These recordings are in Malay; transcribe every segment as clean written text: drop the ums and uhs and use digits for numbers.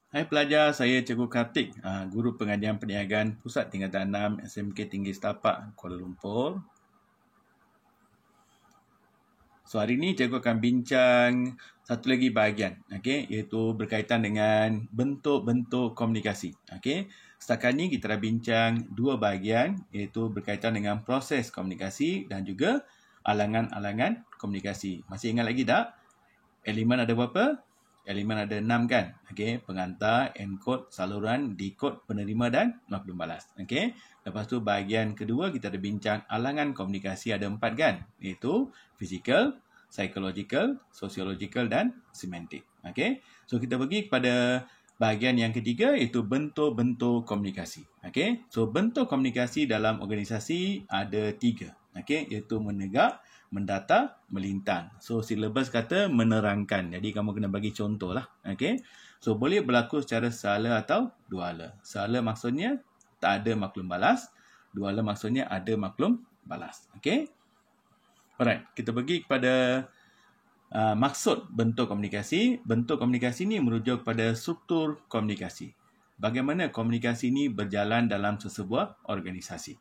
Hai pelajar, saya Cikgu Kartik, Guru Pengajian Perniagaan Pusat Tingkatan 6 SMK Tinggi Setapak, Kuala Lumpur. So, hari ini cikgu akan bincang satu lagi bahagian, iaitu berkaitan dengan bentuk-bentuk komunikasi. Setakat ini kita dah bincang dua bahagian, iaitu berkaitan dengan proses komunikasi dan juga alangan-alangan komunikasi. Masih ingat lagi tak? Elemen ada berapa? Elemen ada 6 kan? Pengantar, enkod, saluran, dekod, penerima dan maklum balas. Lepas tu bahagian kedua kita ada bincang alangan komunikasi ada 4 kan? Iaitu physical, psychological, sociological dan semantik. So kita pergi kepada bahagian yang ketiga iaitu bentuk-bentuk komunikasi. So bentuk komunikasi dalam organisasi ada 3. Iaitu menegak, mendata, melintang. So, silabus kata menerangkan. Jadi, kamu kena bagi contoh lah. So, boleh berlaku secara sehala atau duala. Sehala maksudnya tak ada maklum balas. Duala maksudnya ada maklum balas. Alright, kita pergi kepada maksud bentuk komunikasi. Bentuk komunikasi ni merujuk kepada struktur komunikasi. Bagaimana komunikasi ini berjalan dalam sesebuah organisasi.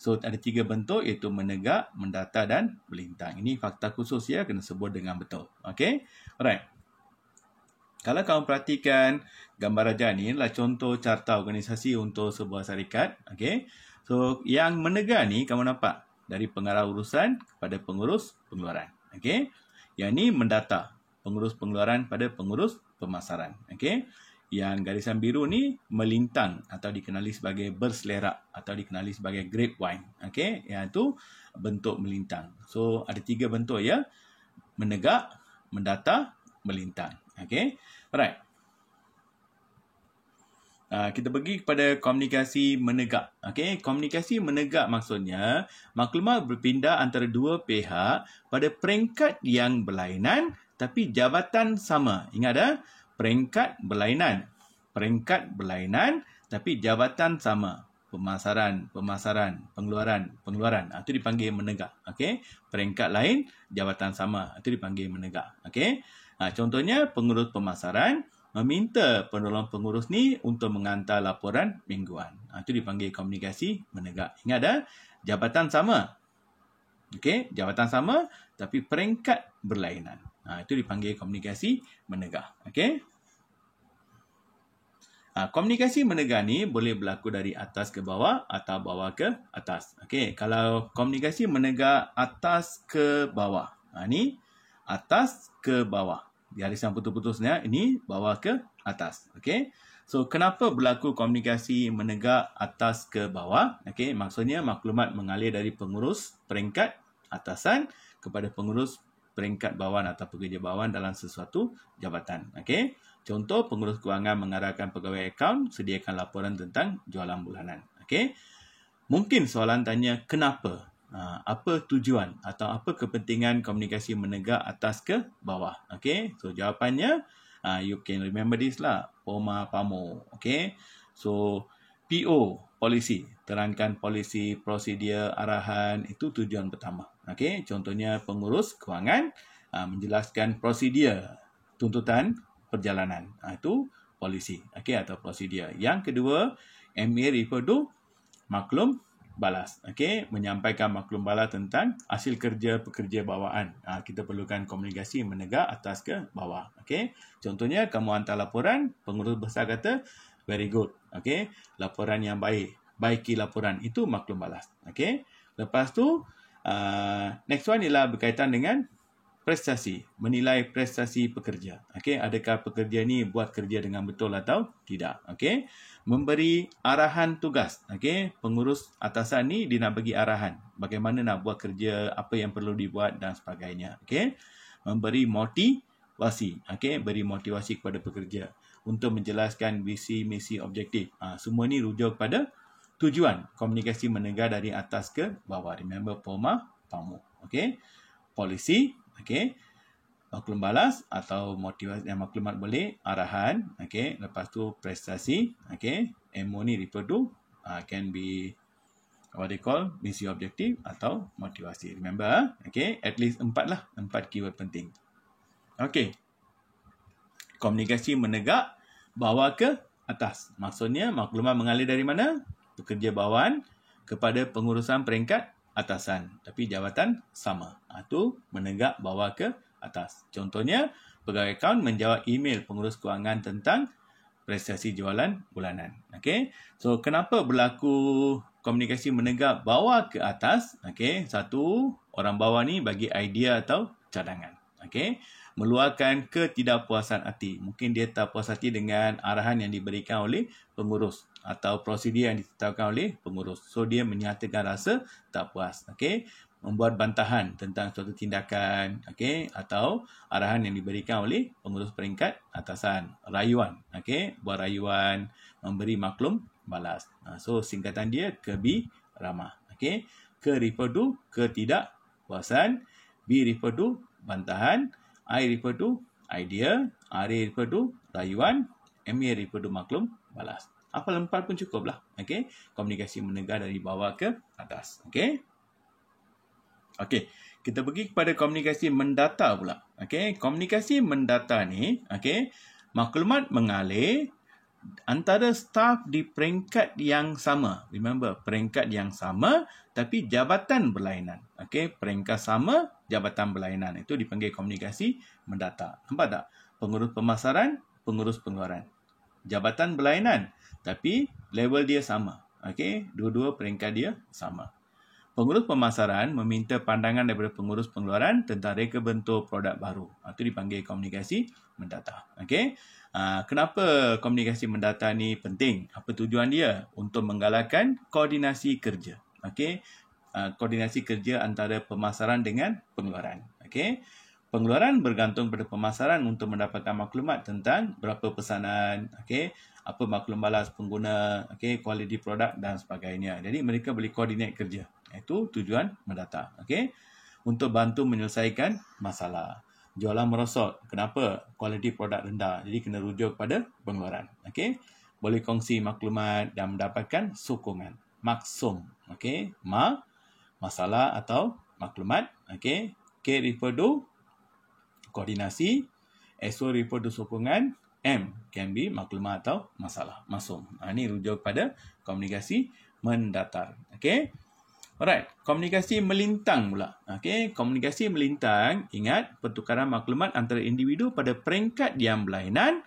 So, ada 3 bentuk iaitu menegak, mendata dan melintang. Ini fakta khusus ya, kena sebut dengan betul. Alright. Kalau kamu perhatikan gambar raja ni adalah contoh carta organisasi untuk sebuah syarikat. So, yang menegak ni kamu nampak dari pengarah urusan kepada pengurus pengeluaran. Yang ni mendata, pengurus pengeluaran pada pengurus pemasaran. Yang garisan biru ni melintang atau dikenali sebagai berselerak atau dikenali sebagai grapevine. Yang itu bentuk melintang. So, ada 3 bentuk ya. Menegak, mendata, melintang. Alright. Kita pergi kepada komunikasi menegak. Komunikasi menegak maksudnya maklumat berpindah antara dua pihak pada peringkat yang berlainan tapi jabatan sama. Ingat dah? Peringkat berlainan. Peringkat berlainan tapi jabatan sama. Pemasaran, pengeluaran. Itu dipanggil menegak. Peringkat lain, jabatan sama. Itu dipanggil menegak. Contohnya, pengurus pemasaran meminta penolong pengurus ni untuk mengantar laporan mingguan. Itu dipanggil komunikasi menegak. Ingat dah? Jabatan sama. Jabatan sama tapi peringkat berlainan. Itu dipanggil komunikasi menegak. Komunikasi menegak ni boleh berlaku dari atas ke bawah atau bawah ke atas. Kalau komunikasi menegak atas ke bawah. Ni atas ke bawah. Garisan putus-putusnya ini bawah ke atas. So, kenapa berlaku komunikasi menegak atas ke bawah? Maksudnya maklumat mengalir dari pengurus peringkat atasan kepada pengurus peringkat bawahan atau pekerja bawahan dalam sesuatu jabatan. Contoh, pengurus kewangan mengarahkan pegawai akaun sediakan laporan tentang jualan bulanan. Mungkin soalan tanya, kenapa? Apa tujuan atau apa kepentingan komunikasi menegak atas ke bawah? So, jawapannya, you can remember this lah. POMA, PAMO. So, PO, polisi. Terangkan polisi, prosedur, arahan. Itu tujuan pertama. Contohnya, pengurus kewangan menjelaskan prosedur, tuntutan perjalanan. Itu polisi. Atau prosedur. Yang kedua, MA refer to maklum balas. Menyampaikan maklum balas tentang hasil kerja pekerja bawaan. Kita perlukan komunikasi menegak atas ke bawah. Contohnya, kamu hantar laporan, pengurus besar kata, very good. Laporan yang baik. Baiki laporan. Itu maklum balas. Lepas tu, next one ialah berkaitan dengan prestasi. Menilai prestasi pekerja. Adakah pekerja ni buat kerja dengan betul atau tidak. Memberi arahan tugas. Pengurus atasan ni dia nak bagi arahan. Bagaimana nak buat kerja, apa yang perlu dibuat dan sebagainya. Memberi motivasi. Beri motivasi kepada pekerja untuk menjelaskan visi, misi, objektif. Semua ni rujuk pada tujuan komunikasi menegak dari atas ke bawah. Remember POMA, PAMO. Polisi. Maklum balas atau motivasi yang maklumat boleh, arahan. Lepas tu prestasi. MO ni refer to can be what they call misi objektif atau motivasi. Remember, at least 4 lah. 4 keyword penting. Komunikasi menegak bawa ke atas. Maksudnya maklumat mengalir dari mana? Pekerja bawahan kepada pengurusan peringkat atasan. Tapi jabatan sama. Itu menegak bawa ke atas. Contohnya, pegawai akaun menjawab email pengurus kewangan tentang prestasi jualan bulanan. Okey. So, kenapa berlaku komunikasi menegak bawa ke atas? Okey. Satu, orang bawah ni bagi idea atau cadangan. Okey. Meluahkan ketidakpuasan hati. Mungkin dia tak puas hati dengan arahan yang diberikan oleh pengurus atau prosedur yang ditetapkan oleh pengurus. So, dia menyatakan rasa tak puas. Okey. Membuat bantahan tentang suatu tindakan, okey, atau arahan yang diberikan oleh pengurus peringkat atasan. Rayuan, okey, buat rayuan, memberi maklum balas. So, singkatan dia kebi ramah. Okey. Ke refer to ketidakpuasan, B refer to bantahan, I refer to idea, R refer to rayuan, MA refer to maklum balas. Apa lempar pun cukuplah. Okey. Komunikasi menegak dari bawah ke atas. Okey. Okey, kita pergi kepada komunikasi mendata pula. Okey, komunikasi mendata ni, okey, maklumat mengalir antara staf di peringkat yang sama. Remember, peringkat yang sama tapi jabatan berlainan. Okey, peringkat sama, jabatan berlainan. Itu dipanggil komunikasi mendata. Nampak tak? Pengurus pemasaran, pengurus pengeluaran. Jabatan berlainan tapi level dia sama. Okey, dua-dua peringkat dia sama. Pengurus pemasaran meminta pandangan daripada pengurus pengeluaran tentang reka bentuk produk baru. Itu dipanggil komunikasi mendata. Okey. Kenapa komunikasi mendata ni penting? Apa tujuan dia? Untuk menggalakkan koordinasi kerja. Okey. Koordinasi kerja antara pemasaran dengan pengeluaran. Okey. Pengeluaran bergantung pada pemasaran untuk mendapatkan maklumat tentang berapa pesanan, okey, apa maklum balas pengguna, okey, kualiti produk dan sebagainya. Jadi mereka boleh koordinat kerja. Itu tujuan mendata, okey. Untuk bantu menyelesaikan masalah. Jualan merosot. Kenapa? Kualiti produk rendah. Jadi kena rujuk pada pengeluaran, okey. Boleh kongsi maklumat dan mendapatkan sokongan. Maksum, okey. Masalah atau maklumat, okey. K refer to koordinasi, SO refer to sokongan, M can be maklumat atau masalah. Maksum. Ini rujuk pada komunikasi mendatar. Okey. Alright, komunikasi melintang pula. Okey, komunikasi melintang, ingat pertukaran maklumat antara individu pada peringkat yang berlainan,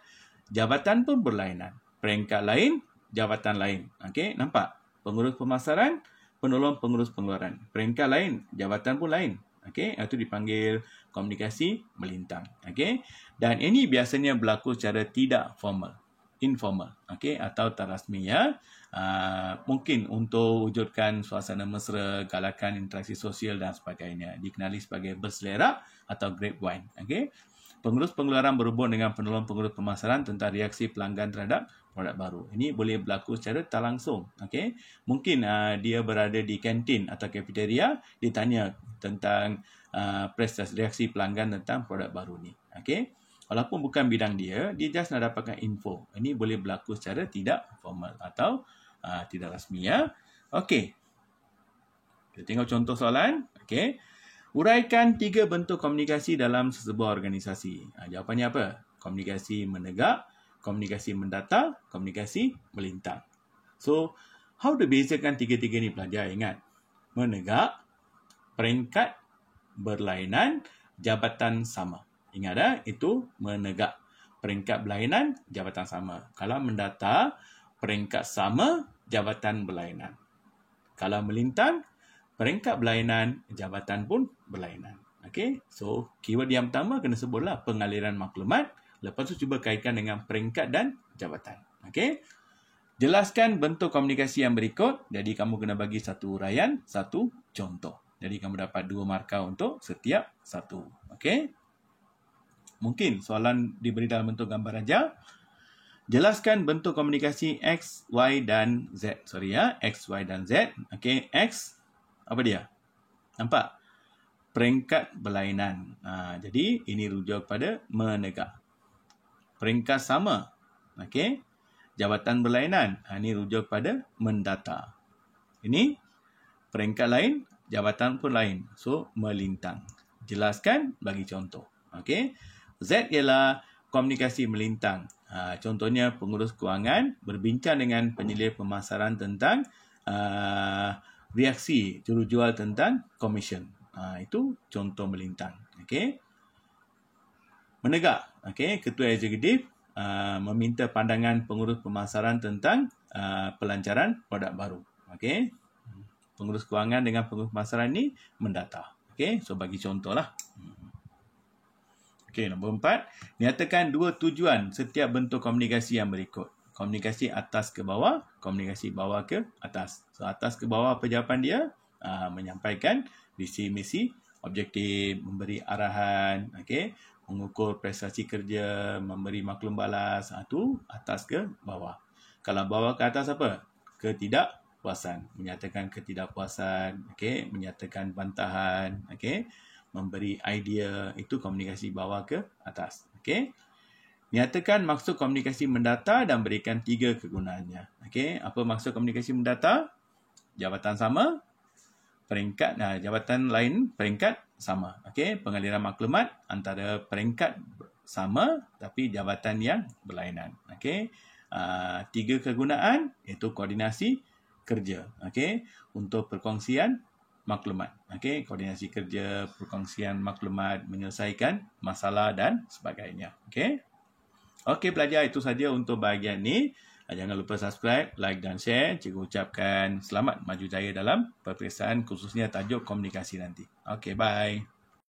jabatan pun berlainan. Peringkat lain, jabatan lain. Okey, nampak? Pengurus pemasaran, penolong pengurus pengeluaran. Peringkat lain, jabatan pun lain. Okey, itu dipanggil komunikasi melintang. Okey, dan ini biasanya berlaku secara tidak formal, informal, okey, atau tak rasmi ya. Mungkin untuk wujudkan suasana mesra, galakan interaksi sosial dan sebagainya. Dikenali sebagai berselera atau grapevine. Okey, pengurus pengeluaran berhubung dengan penolong pengurus pemasaran tentang reaksi pelanggan terhadap produk baru. Ini boleh berlaku secara tak langsung. Okey, mungkin dia berada di kantin atau kafeteria, ditanya tentang prestasi reaksi pelanggan tentang produk baru ni. Okey, walaupun bukan bidang dia, dia just nak dapatkan info. Ini boleh berlaku secara tidak formal atau tidak rasmi ya. Okey, kita tengok contoh soalan. Okey, uraikan 3 bentuk komunikasi dalam sesebuah organisasi. Jawapannya apa? Komunikasi menegak, komunikasi mendata, komunikasi melintang. So, how to bezakan tiga-tiga ni pelajar? Ingat, menegak, peringkat berlainan, jabatan sama. Ingat itu menegak. Peringkat berlainan, jabatan sama. Kalau mendata, peringkat sama, jabatan berlainan. Kalau melintang, peringkat berlainan, jabatan pun berlainan. Okey, so keyword yang pertama kena sebutlah pengaliran maklumat. Lepas tu cuba kaitkan dengan peringkat dan jabatan. Okey. Jelaskan bentuk komunikasi yang berikut. Jadi kamu kena bagi satu uraian, satu contoh. Jadi kamu dapat 2 markah untuk setiap satu. Okey. Mungkin soalan diberi dalam bentuk gambar aja. Jelaskan bentuk komunikasi X, Y dan Z. Sorry ya, X, Y dan Z. Okey, X apa dia? Nampak? Peringkat berlainan. Jadi ini rujuk pada menegak. Peringkat sama. Okey. Jabatan berlainan. Ini rujuk pada mendata. Ini peringkat lain, jabatan pun lain. So, melintang. Jelaskan, bagi contoh. Okey. Z ialah komunikasi melintang. Contohnya pengurus kewangan berbincang dengan penyelia pemasaran tentang reaksi jurujual tentang komisen. Itu contoh melintang. Okey. Menegak. Okey, ketua eksekutif meminta pandangan pengurus pemasaran tentang pelancaran produk baru. Okey. Pengurus kewangan dengan pengurus pemasaran ni mendata. Okey, so bagi contohlah. Okey, nombor 4, nyatakan dua tujuan setiap bentuk komunikasi yang berikut. Komunikasi atas ke bawah, komunikasi bawah ke atas. So, atas ke bawah apa jawapan dia? Menyampaikan visi misi, objektif, memberi arahan, okey, mengukur prestasi kerja, memberi maklum balas, itu atas ke bawah. Kalau bawah ke atas apa? Ketidakpuasan, menyatakan ketidakpuasan, okey, menyatakan bantahan, okey, memberi idea, itu komunikasi bawah ke atas. Okey. Nyatakan maksud komunikasi mendata dan berikan 3 kegunaannya. Okey, apa maksud komunikasi mendata? Jabatan sama, peringkat jabatan lain peringkat sama. Okey, pengaliran maklumat antara peringkat sama tapi jabatan yang berlainan. Okey. 3 kegunaan iaitu koordinasi kerja. Okey, untuk perkongsian maklumat. Okey, koordinasi kerja, perkongsian maklumat, menyelesaikan masalah dan sebagainya. Okey. Okey pelajar, itu saja untuk bahagian ni. Jangan lupa subscribe, like dan share. Cikgu ucapkan selamat maju jaya dalam peperiksaan khususnya tajuk komunikasi nanti. Okey, bye.